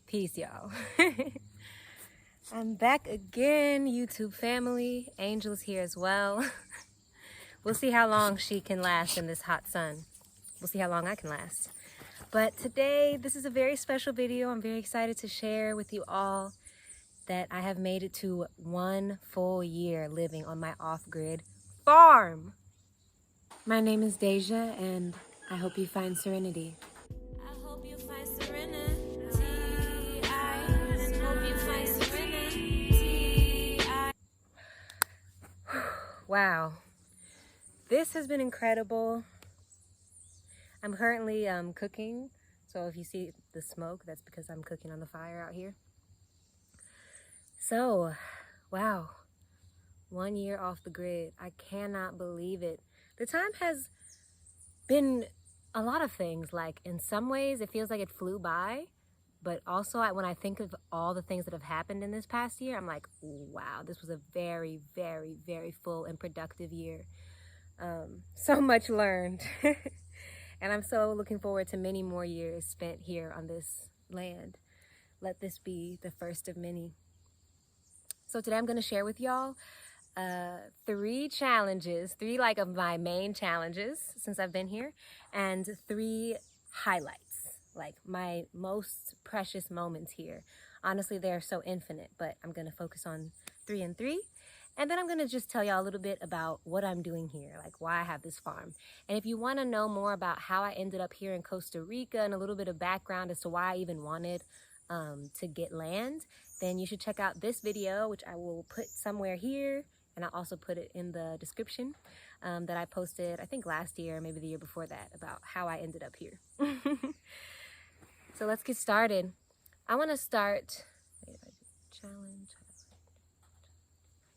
Peace, y'all. I'm back again, YouTube family. Angel's here as well. We'll see how long she can last in this hot sun. We'll see how long I can last. But today, this is a very special video. I'm very excited to share with you all that I have made it to 1 full year living on my off-grid farm. My name is Deja, and I hope you find serenity. I hope you find serenity. Wow, this has been incredible. I'm currently cooking, so if you see the smoke, that's because I'm cooking on the fire out here. So, wow, 1 year off the grid. I cannot believe it. The time has been a lot of things. Like, in some ways, it feels like it flew by. But also, when I think of all the things that have happened in this past year, I'm like, wow, this was a very, very, very full and productive year. So much learned. And I'm so looking forward to many more years spent here on this land. Let this be the first of many. So today I'm going to share with y'all 3 challenges, 3 like of my main challenges since I've been here, and 3 highlights. Like my most precious moments here. Honestly, they're so infinite, but I'm going to focus on 3 and 3. And then I'm going to just tell y'all a little bit about what I'm doing here, like why I have this farm. And if you want to know more about how I ended up here in Costa Rica and a little bit of background as to why I even wanted to get land, then you should check out this video, which I will put somewhere here. And I'll also put it in the description that I posted, I think last year, maybe the year before that, about how I ended up here. So let's get started. I want to start, challenge.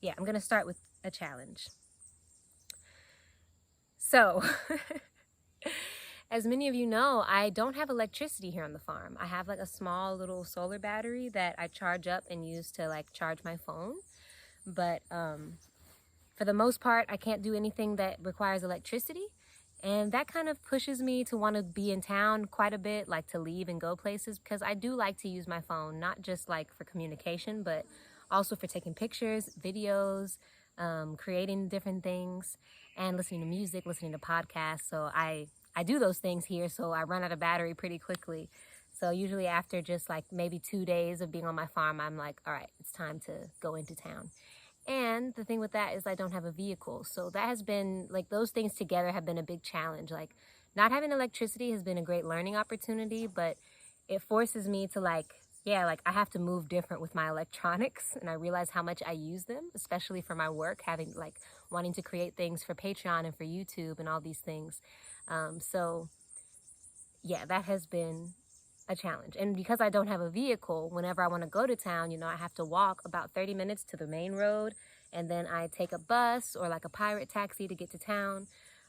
Yeah, I'm going to start with a challenge. So, as many of you know, I don't have electricity here on the farm. I have like a small little solar battery that I charge up and use to like charge my phone. But for the most part, I can't do anything that requires electricity. And that kind of pushes me to want to be in town quite a bit, like to leave and go places, because I do like to use my phone, not just like for communication, but also for taking pictures, videos, creating different things, and listening to music, listening to podcasts. So I do those things here, so I run out of battery pretty quickly. So usually after just like maybe 2 days of being on my farm, I'm like, all right, it's time to go into town. And the thing with that is I don't have a vehicle. So that has been, like, those things together have been a big challenge. Like, not having electricity has been a great learning opportunity, but it forces me to, like, yeah, like, I have to move different with my electronics. And I realize how much I use them, especially for my work, having, like, wanting to create things for Patreon and for YouTube and all these things. So, yeah, that has been a challenge. And because I don't have a vehicle, whenever I want to go to town, you know, I have to walk about 30 minutes to the main road, and then I take a bus or like a pirate taxi to get to town.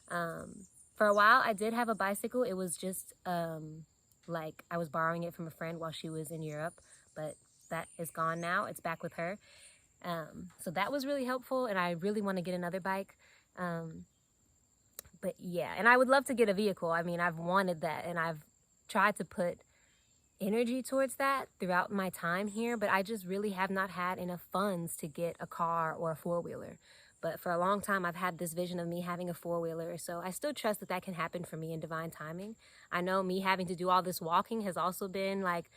For a while I did have a bicycle. It was just like I was borrowing it from a friend while she was in Europe, but that is gone now. It's back with her. So that was really helpful, and I really want to get another bike. But yeah, and I would love to get a vehicle. I mean, I've wanted that, and I've tried to put energy towards that throughout my time here, but I just really have not had enough funds to get a car or a 4-wheeler. But for a long time, I've had this vision of me having a 4-wheeler, so I still trust that that can happen for me in divine timing. I know me having to do all this walking has also been like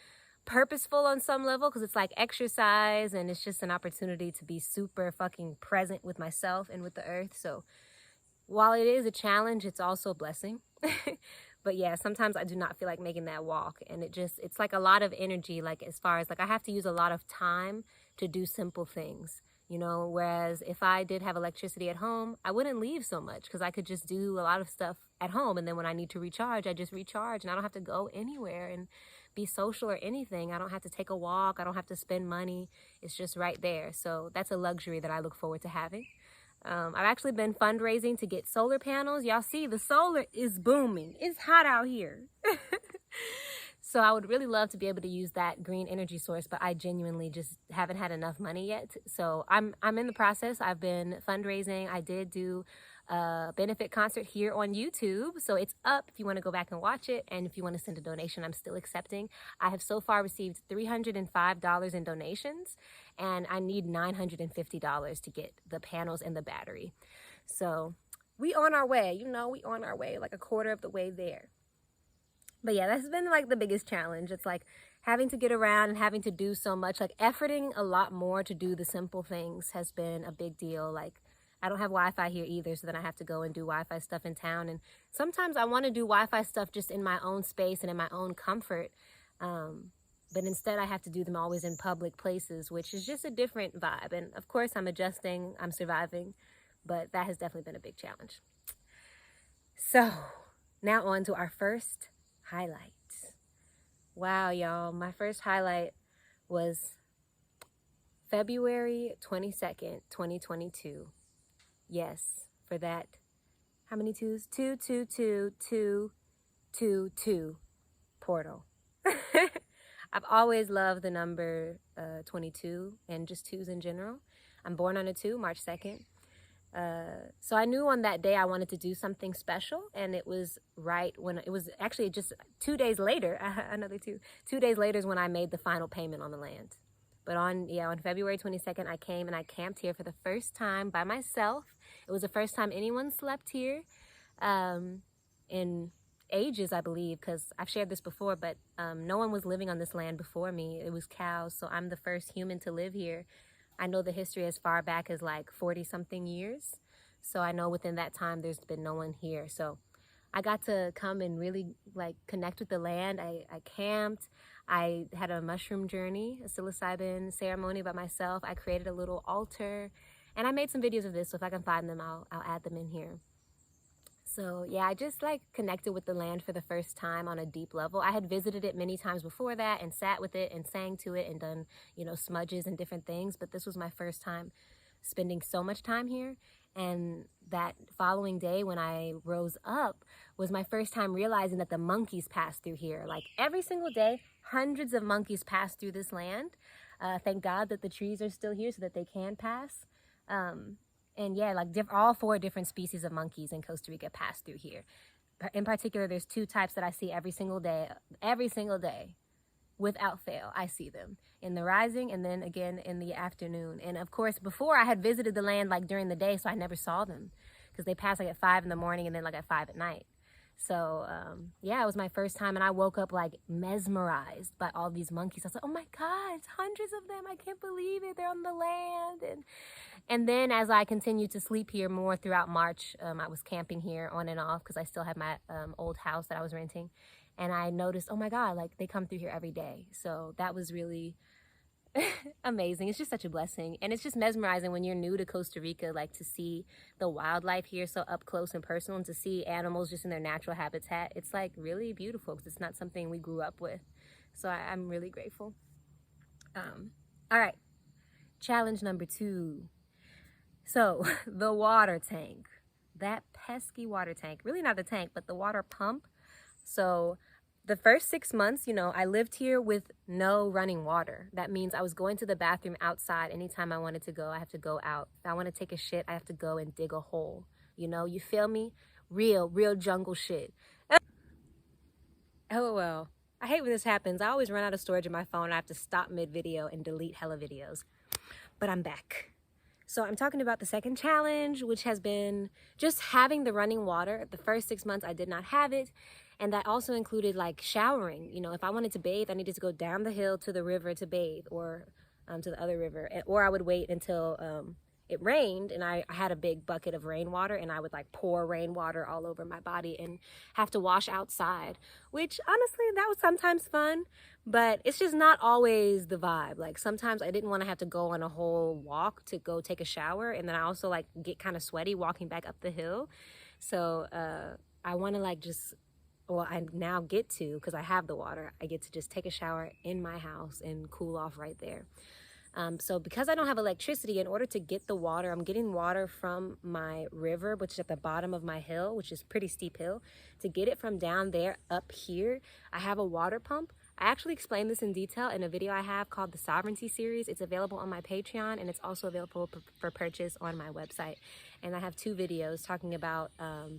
purposeful on some level, because it's like exercise, and it's just an opportunity to be super fucking present with myself and with the earth. So while it is a challenge, it's also a blessing. But yeah, sometimes I do not feel like making that walk, and it's like a lot of energy, like as far as like I have to use a lot of time to do simple things, you know, whereas if I did have electricity at home, I wouldn't leave so much, because I could just do a lot of stuff at home, and then when I need to recharge, I just recharge, and I don't have to go anywhere and be social or anything. I don't have to take a walk. I don't have to spend money. It's just right there. So that's a luxury that I look forward to having. I've actually been fundraising to get solar panels. Y'all see, the solar is booming. It's hot out here. So I would really love to be able to use that green energy source, but I genuinely just haven't had enough money yet. So I'm in the process. I've been fundraising. I did do benefit concert here on YouTube. So it's up if you want to go back and watch it. And if you want to send a donation, I'm still accepting. I have so far received $305 in donations, and I need $950 to get the panels and the battery. So we on our way, you know, we on our way, like a quarter of the way there. But yeah, that's been like the biggest challenge. It's like having to get around and having to do so much, like efforting a lot more to do the simple things has been a big deal. Like I don't have Wi-Fi here either, so then I have to go and do Wi-Fi stuff in town. And sometimes I want to do Wi-Fi stuff just in my own space and in my own comfort. But instead I have to do them always in public places, which is just a different vibe. And of course I'm adjusting, I'm surviving, but that has definitely been a big challenge. So now on to our first highlight. Wow, y'all, my first highlight was February 22nd, 2022. Yes, for that, how many twos? 222222 portal. I've always loved the number 22 and just twos in general. I'm born on a 2, March 2nd. So I knew on that day I wanted to do something special, and it was right when it was actually just 2 days later, another 2 days later is when I made the final payment on the land. But on February 22nd, I came and I camped here for the first time by myself. It was the first time anyone slept here in ages, I believe, because I've shared this before, but no one was living on this land before me. It was cows, so I'm the first human to live here. I know the history as far back as like 40-something years. So I know within that time there's been no one here. So I got to come and really like connect with the land. I camped. I had a mushroom journey, a psilocybin ceremony by myself. I created a little altar, and I made some videos of this. So if I can find them, I'll add them in here. So yeah, I just like connected with the land for the first time on a deep level. I had visited it many times before that and sat with it and sang to it and done, you know, smudges and different things. But this was my first time spending so much time here. And that following day when I rose up was my first time realizing that the monkeys pass through here. Like every single day, hundreds of monkeys pass through this land. Thank God that the trees are still here so that they can pass. And yeah, like all 4 different species of monkeys in Costa Rica pass through here. In particular, there's 2 types that I see every single day, without fail. I see them in the rising and then again in the afternoon. And of course, before I had visited the land like during the day, so I never saw them because they pass like at 5 in the morning and then like at 5 at night. So yeah, it was my first time, and I woke up like mesmerized by all these monkeys. I was like, oh my God, it's hundreds of them. I can't believe it. They're on the land. And then as I continued to sleep here more throughout March, I was camping here on and off because I still had my old house that I was renting. And I noticed, oh my God, like they come through here every day. So that was really amazing. It's just such a blessing. And it's just mesmerizing when you're new to Costa Rica, like to see the wildlife here so up close and personal, and to see animals just in their natural habitat. It's like really beautiful because it's not something we grew up with. So I'm really grateful. All right, challenge number 2. So the water tank, that pesky water tank, really not the tank, but the water pump. So the first 6 months, you know, I lived here with no running water. That means I was going to the bathroom outside. Anytime I wanted to go, I have to go out. If I want to take a shit, I have to go and dig a hole. You know, you feel me? Real jungle shit. LOL. I hate when this happens. I always run out of storage in my phone. I have to stop mid-video and delete hella videos. But I'm back. So I'm talking about the second challenge, which has been just having the running water. The first 6 months, I did not have it. And that also included like showering. You know, if I wanted to bathe, I needed to go down the hill to the river to bathe, or to the other river. Or I would wait until it rained and I had a big bucket of rainwater, and I would like pour rainwater all over my body and have to wash outside, which honestly, that was sometimes fun, but it's just not always the vibe. Like sometimes I didn't want to have to go on a whole walk to go take a shower. And then I also like get kind of sweaty walking back up the hill. So I want to like just, well, I now get to, because I have the water, I get to just take a shower in my house and cool off right there. So because I don't have electricity, in order to get the water, I'm getting water from my river, which is at the bottom of my hill, which is a pretty steep hill. To get it from down there up here, I have a water pump. I actually explained this in detail in a video I have called the Sovereignty series. It's available on my Patreon, and it's also available for purchase on my website. And I have 2 videos talking about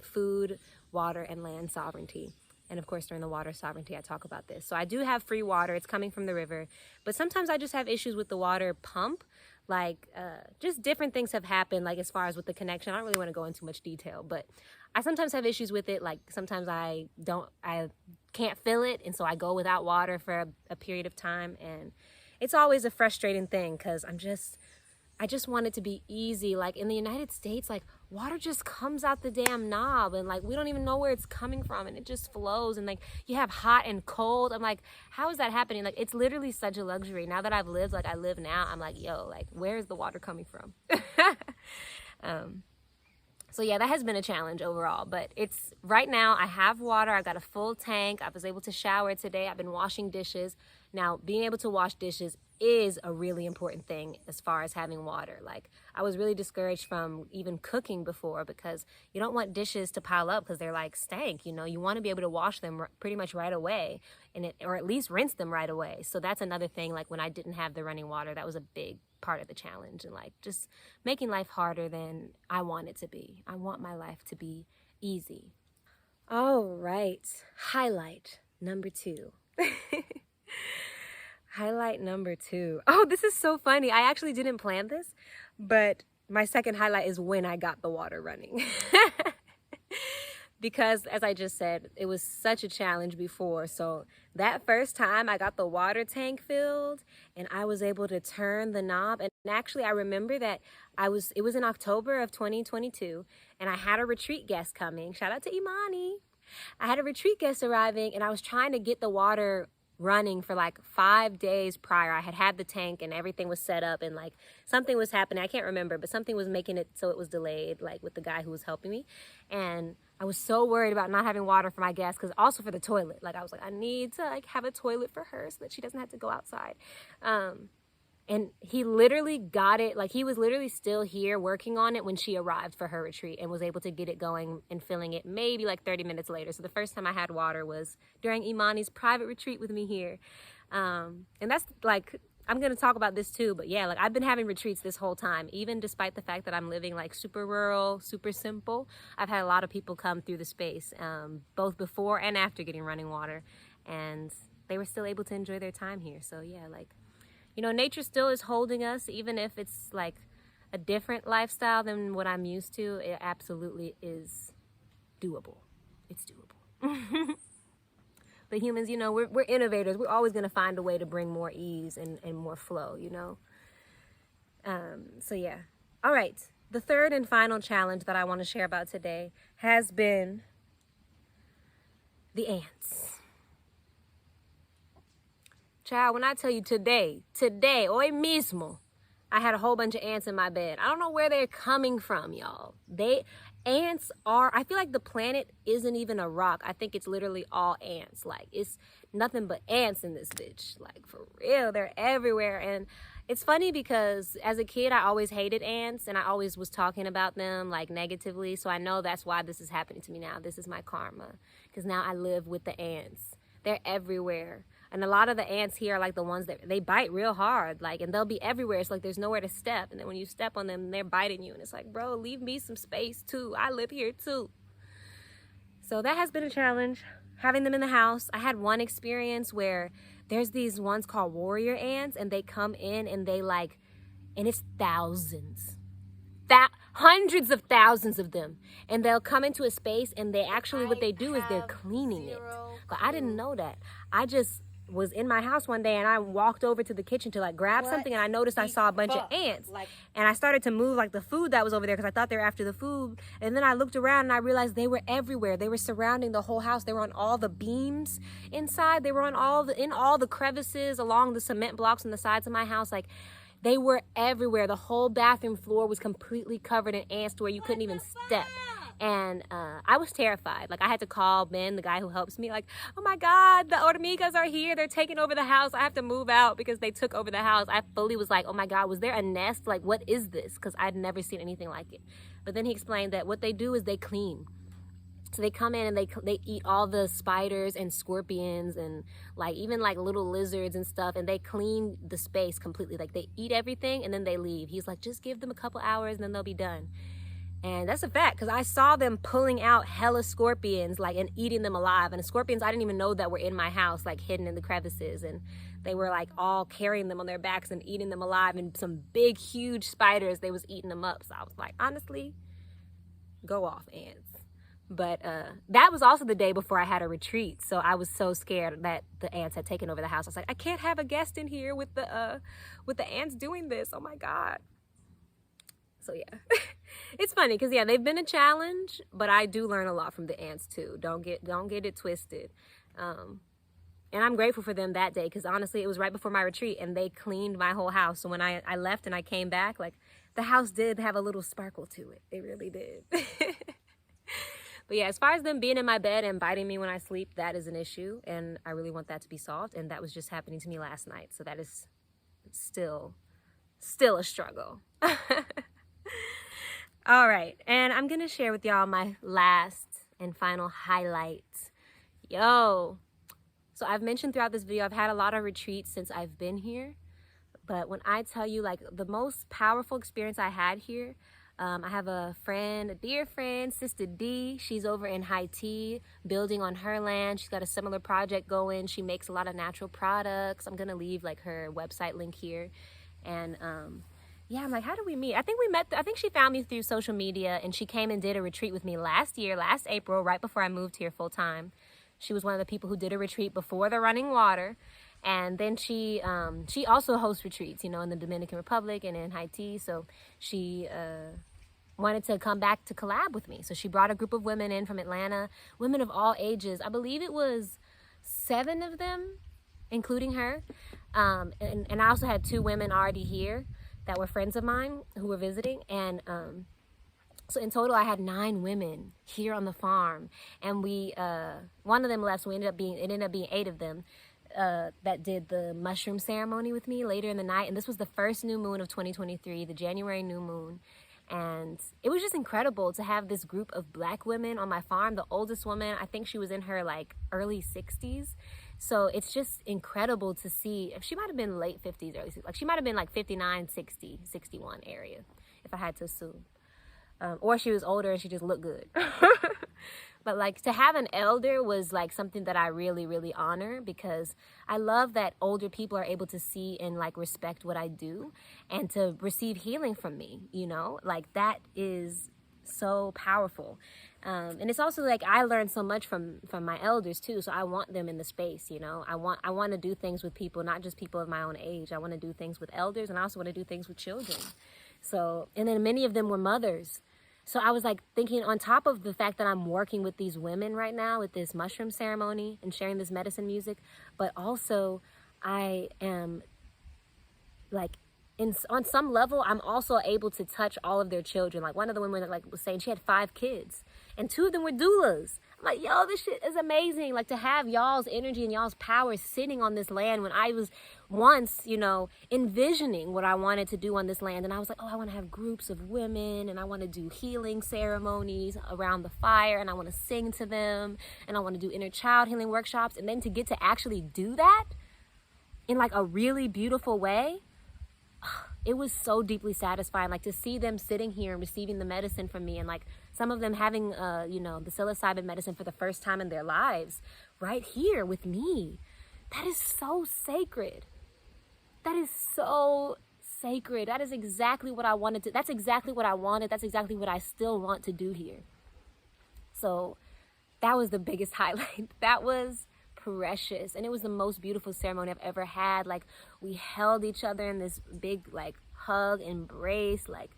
food, water, and land sovereignty. And of course, during the water sovereignty, I talk about this. So I do have free water. It's coming from the river. But sometimes I just have issues with the water pump. Like, just different things have happened, like as far as with the connection. I don't really want to go into much detail, but I sometimes have issues with it. Like, sometimes I can't fill it, and so I go without water for a period of time. And it's always a frustrating thing because I just want it to be easy. Like in the United States, like water just comes out the damn knob, and like we don't even know where it's coming from, and it just flows, and like you have hot and cold. I'm like, how is that happening? Like it's literally such a luxury. Now that I've lived like I live now, I'm like, yo, like where's the water coming from? So yeah, that has been a challenge overall, but it's right now I have water. I got a full tank. I was able to shower today. I've been washing dishes. Now, being able to wash dishes is a really important thing as far as having water. Like I was really discouraged from even cooking before because you don't want dishes to pile up because they're like stank, you know. You want to be able to wash them pretty much right away, or at least rinse them right away. So that's another thing. Like when I didn't have the running water, that was a big part of the challenge, and like just making life harder than I want it to be. I want my life to be easy. All right, highlight number 2. Highlight number 2. Oh, this is so funny. I actually didn't plan this, but my second highlight is when I got the water running. Because as I just said, it was such a challenge before. So that first time I got the water tank filled and I was able to turn the knob. And actually I remember that it was in October of 2022 and I had a retreat guest coming. Shout out to Imani. I had a retreat guest arriving and I was trying to get the water running for like 5 days prior. I had the tank and everything was set up and like something was happening. I can't remember, but something was making it so it was delayed, like with the guy who was helping me. And I was so worried about not having water for my guests, because also for the toilet. Like I was like, I need to like have a toilet for her so that she doesn't have to go outside. And he literally got it, like he was literally still here working on it when she arrived for her retreat and was able to get it going and filling it maybe like 30 minutes later. So the first time I had water was during Imani's private retreat with me here. And that's like, I'm going to talk about this too, but yeah, like I've been having retreats this whole time, even despite the fact that I'm living like super rural, super simple. I've had a lot of people come through the space, both before and after getting running water, and they were still able to enjoy their time here. So yeah, like, you know, nature still is holding us, even if it's like a different lifestyle than what I'm used to. It absolutely is doable. It's doable. But humans, you know, we're innovators. We're always going to find a way to bring more ease and more flow, you know. So yeah. All right. The third and final challenge that I want to share about today has been the ants. Child, when I tell you today, hoy mismo, I had a whole bunch of ants in my bed. I don't know where they're coming from, y'all. Ants are, I feel like the planet isn't even a rock. I think it's literally all ants. Like, it's nothing but ants in this bitch. Like, for real, they're everywhere. And it's funny because as a kid, I always hated ants and I always was talking about them like negatively. So I know that's why this is happening to me now. This is my karma, because now I live with the ants. They're everywhere. And a lot of the ants here are like the ones that they bite real hard, like, and they'll be everywhere. It's like there's nowhere to step. And then when you step on them, they're biting you. And it's like, bro, leave me some space too. I live here too. So that has been a challenge, having them in the house. I had one experience where there's these ones called warrior ants, and they come in and they like, and it's thousands. Hundreds of thousands of them, and they'll come into a space and they actually, what they do is they're cleaning it. But I didn't know that. I just was in my house one day and I walked over to the kitchen to like grab something, and I noticed I saw a bunch of ants, and I started to move like the food that was over there because I thought they were after the food. And then I looked around and I realized they were everywhere. They were surrounding the whole house. They were on all the beams inside. They were on in all the crevices along the cement blocks on the sides of my house. Like, they were everywhere. The whole bathroom floor was completely covered in ants to where you couldn't even step. And I was terrified. Like, I had to call Ben, the guy who helps me, like, oh my God, the hormigas are here. They're taking over the house. I have to move out because they took over the house. I fully was like, oh my God, was there a nest? Like, what is this? Because I'd never seen anything like it. But then he explained that what they do is they clean. So they come in and they eat all the spiders and scorpions and like even like little lizards and stuff, and they clean the space completely. Like they eat everything and then they leave. He's like, just give them a couple hours and then they'll be done. And that's a fact, because I saw them pulling out hella scorpions, like, and eating them alive. And the scorpions I didn't even know that were in my house, like hidden in the crevices. And they were like all carrying them on their backs and eating them alive. And some big, huge spiders, they was eating them up. So I was like, honestly, go off, ants. But that was also the day before I had a retreat. So I was so scared that the ants had taken over the house. I was like, I can't have a guest in here with the ants doing this. Oh my God. So yeah, it's funny because yeah, they've been a challenge, but I do learn a lot from the ants too. Don't get it twisted. And I'm grateful for them that day because honestly, it was right before my retreat and they cleaned my whole house. So when I left and I came back, like the house did have a little sparkle to it. It really did. But yeah, as far as them being in my bed and biting me when I sleep, that is an issue. And I really want that to be solved. And that was just happening to me last night. So that is still a struggle. All right, and I'm gonna share with y'all my last and final highlight. So I've mentioned throughout this video, I've had a lot of retreats since I've been here, but when I tell you like the most powerful experience I had here, I have a dear friend, Sister D. She's over in Haiti, building on her land. She's got a similar project going. She makes a lot of natural products. I'm gonna leave like her website link here, and yeah, I'm like, how did we meet? I think she found me through social media, and she came and did a retreat with me last April, right before I moved here full time. She was one of the people who did a retreat before the running water. And then she also hosts retreats, you know, in the Dominican Republic and in Haiti. So she wanted to come back to collab with me. So she brought a group of women in from Atlanta, women of all ages. I believe it was 7 of them, including her. And I also had 2 women already here that were friends of mine who were visiting. And so in total, I had 9 women here on the farm. And one of them left, so it ended up being 8 of them that did the mushroom ceremony with me later in the night. And this was the first new moon of 2023, the January new moon. And it was just incredible to have this group of Black women on my farm. The oldest woman, I think she was in her like early 60s. So it's just incredible to see. She might have been late 50s, early 60s. Like she might have been like 59, 60, 61 area, if I had to assume. Or she was older and she just looked good. But like to have an elder was like something that I really, really honor, because I love that older people are able to see and like respect what I do and to receive healing from me, you know, like that is so powerful. And it's also like I learned so much from my elders too. So I want them in the space, you know. I want to do things with people, not just people of my own age. I want to do things with elders, and I also want to do things with children. So, and then many of them were mothers. So I was like thinking, on top of the fact that I'm working with these women right now with this mushroom ceremony and sharing this medicine music, but also I am like, on some level, I'm also able to touch all of their children. Like one of the women that like was saying she had 5 kids and 2 of them were doulas. I'm like, yo, this shit is amazing. Like to have y'all's energy and y'all's power sitting on this land when I was once, you know, envisioning what I wanted to do on this land. And I was like, oh, I want to have groups of women and I want to do healing ceremonies around the fire and I want to sing to them and I want to do inner child healing workshops. And then to get to actually do that in like a really beautiful way, it was so deeply satisfying, like to see them sitting here and receiving the medicine from me, and like some of them having you know, the psilocybin medicine for the first time in their lives right here with me. That is so sacred. That is so sacred. That is exactly what I wanted to, that's exactly what I wanted. That's exactly what I still want to do here. So that was the biggest highlight. That was precious, and it was the most beautiful ceremony I've ever had. Like we held each other in this big like hug embrace, like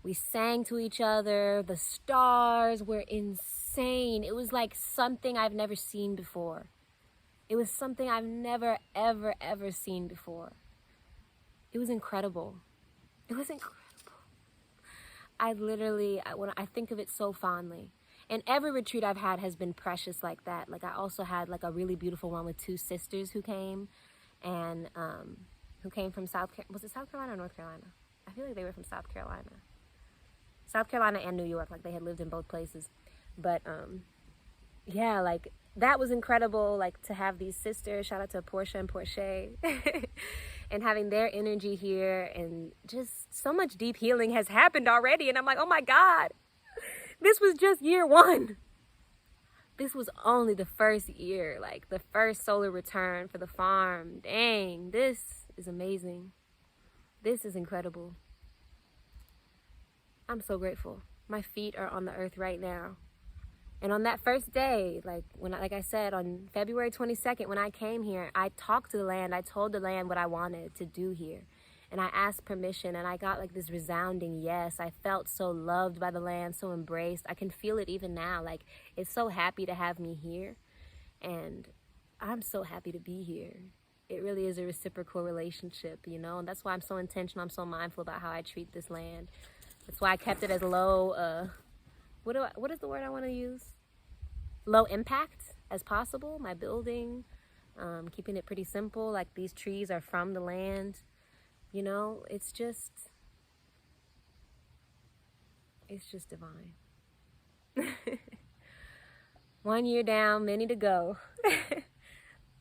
we sang to each other. The stars were insane. It was like something I've never seen before. It was something I've never ever seen before. It was incredible. It was incredible. When I think of it so fondly. And every retreat I've had has been precious like that. Like I also had like a really beautiful one with 2 sisters who came, and who came from was it South Carolina or North Carolina? I feel like they were from South Carolina and New York. Like they had lived in both places. But yeah, like that was incredible. Like to have these sisters, shout out to Portia and Porche, and having their energy here, and just so much deep healing has happened already. And I'm like, oh my God, this was just year one. This was only the first year, like the first solar return for the farm. Dang, this is amazing. This is incredible. I'm so grateful. My feet are on the earth right now. And on that first day, like I said, on February 22nd, when I came here, I talked to the land. I told the land what I wanted to do here. And I asked permission, and I got like this resounding yes. I felt so loved by the land, so embraced. I can feel it even now. Like, it's so happy to have me here. And I'm so happy to be here. It really is a reciprocal relationship, you know? And that's why I'm so intentional. I'm so mindful about how I treat this land. That's why I kept it as low, what is the word I want to use? Low impact as possible. My building, keeping it pretty simple. Like, these trees are from the land. You know, it's just divine. 1 year down, many to go.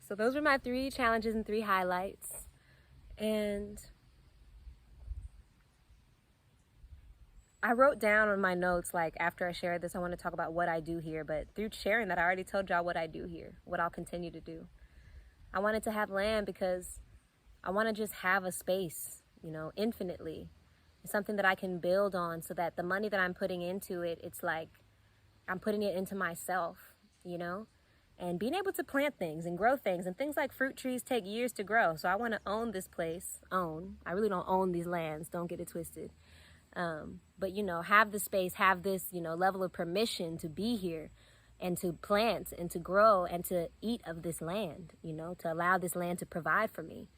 So those were my 3 challenges and 3 highlights. And I wrote down on my notes, like, after I shared this, I want to talk about what I do here. But through sharing that, I already told y'all what I do here, what I'll continue to do. I wanted to have land because I want to just have a space, you know, infinitely. It's something that I can build on, so that the money that I'm putting into it, it's like I'm putting it into myself, you know? And being able to plant things and grow things, and things like fruit trees take years to grow. So I want to own this place. I really don't own these lands, don't get it twisted. But, you know, have the space, have this, you know, level of permission to be here and to plant and to grow and to eat of this land, you know, to allow this land to provide for me.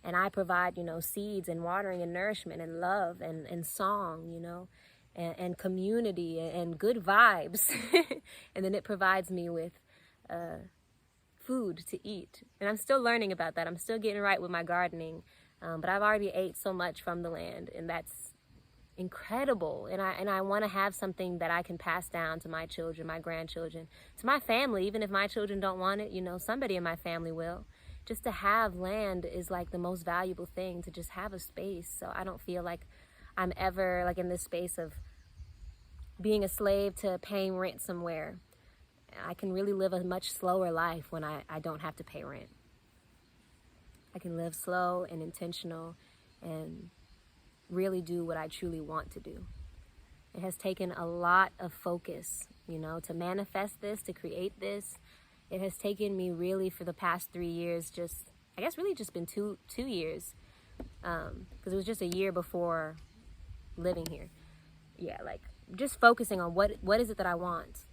And I provide, you know, seeds and watering and nourishment and love and song, you know, and community and good vibes. And then it provides me with food to eat. And I'm still learning about that. I'm still getting right with my gardening. But I've already ate so much from the land, and that's incredible. And I want to have something that I can pass down to my children, my grandchildren, to my family. Even if my children don't want it, you know, somebody in my family will. Just to have land is like the most valuable thing, to just have a space. So I don't feel like I'm ever like in this space of being a slave to paying rent somewhere. I can really live a much slower life when I don't have to pay rent. I can live slow and intentional and really do what I truly want to do. It has taken a lot of focus, you know, to manifest this, to create this. It has taken me really for the past 3 years, I guess really just been two years, because it was just a year before living here. Yeah, like just focusing on what is it that I want,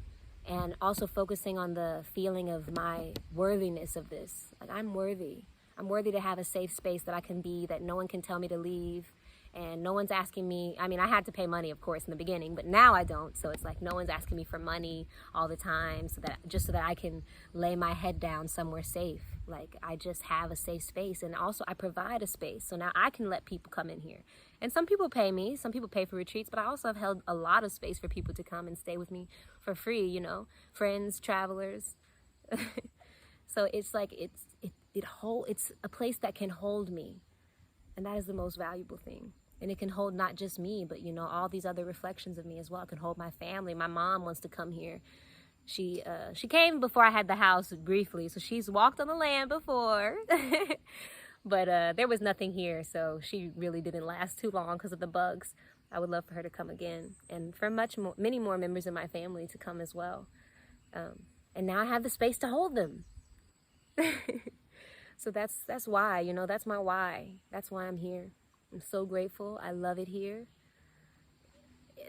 and also focusing on the feeling of my worthiness of this. Like, I'm worthy. I'm worthy to have a safe space that I can be, that no one can tell me to leave. And no one's asking me, I mean, I had to pay money, of course, in the beginning, but now I don't. So it's like no one's asking me for money all the time, so that I can lay my head down somewhere safe. Like, I just have a safe space, and also I provide a space. So now I can let people come in here. And some people pay me, some people pay for retreats, but I also have held a lot of space for people to come and stay with me for free, you know, friends, travelers. So it's like, it's a place that can hold me. And that is the most valuable thing. And it can hold not just me, but, you know, all these other reflections of me as well. It can hold my family. My mom wants to come here. She came before I had the house briefly, so she's walked on the land before. But there was nothing here, so she really didn't last too long because of the bugs. I would love for her to come again, and for many more members of my family to come as well. And now I have the space to hold them. So that's why, you know, that's my why. That's why I'm here. I'm so grateful. I love it here.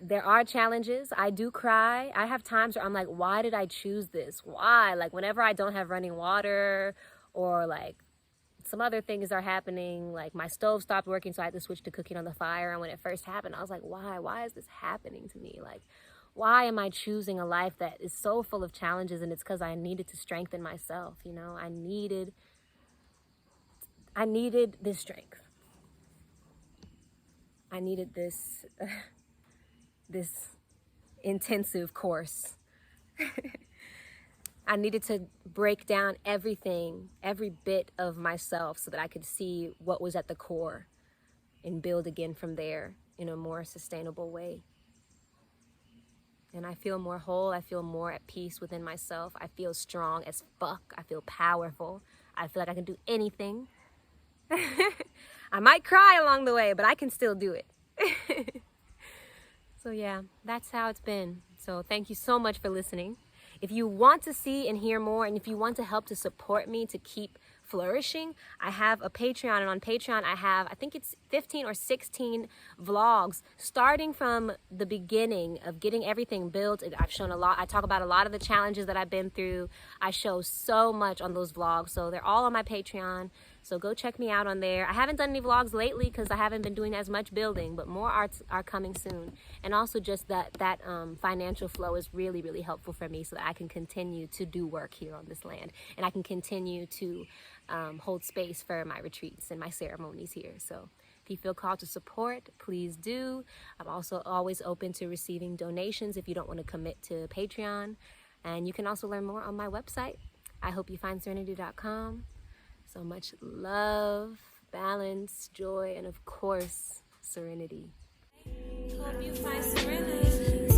There are challenges. I do cry. I have times where I'm like, why did I choose this? Why? Like, whenever I don't have running water, or like some other things are happening, like my stove stopped working, so I had to switch to cooking on the fire. And when it first happened, I was like, why? Why is this happening to me? Like, why am I choosing a life that is so full of challenges? And it's because I needed to strengthen myself, you know? I needed this strength. I needed this this intensive course. I needed to break down everything, every bit of myself so that I could see what was at the core and build again from there in a more sustainable way. And I feel more whole. I feel more at peace within myself. I feel strong as fuck. I feel powerful. I feel like I can do anything. I might cry along the way, but I can still do it. So yeah, that's how it's been. So thank you so much for listening. If you want to see and hear more, and if you want to help to support me to keep flourishing, I have a Patreon, and on Patreon I have, I think it's 15 or 16 vlogs starting from the beginning of getting everything built. I've shown a lot. I talk about a lot of the challenges that I've been through. I show so much on those vlogs, so they're all on my Patreon. So go check me out on there. I haven't done any vlogs lately because I haven't been doing as much building, but more arts are coming soon. And also just that financial flow is really, really helpful for me so that I can continue to do work here on this land. And I can continue to hold space for my retreats and my ceremonies here. So if you feel called to support, please do. I'm also always open to receiving donations if you don't want to commit to Patreon. And you can also learn more on my website. I hope you find serenity.com. So much love, balance, joy, and of course, serenity. Hope you find serenity.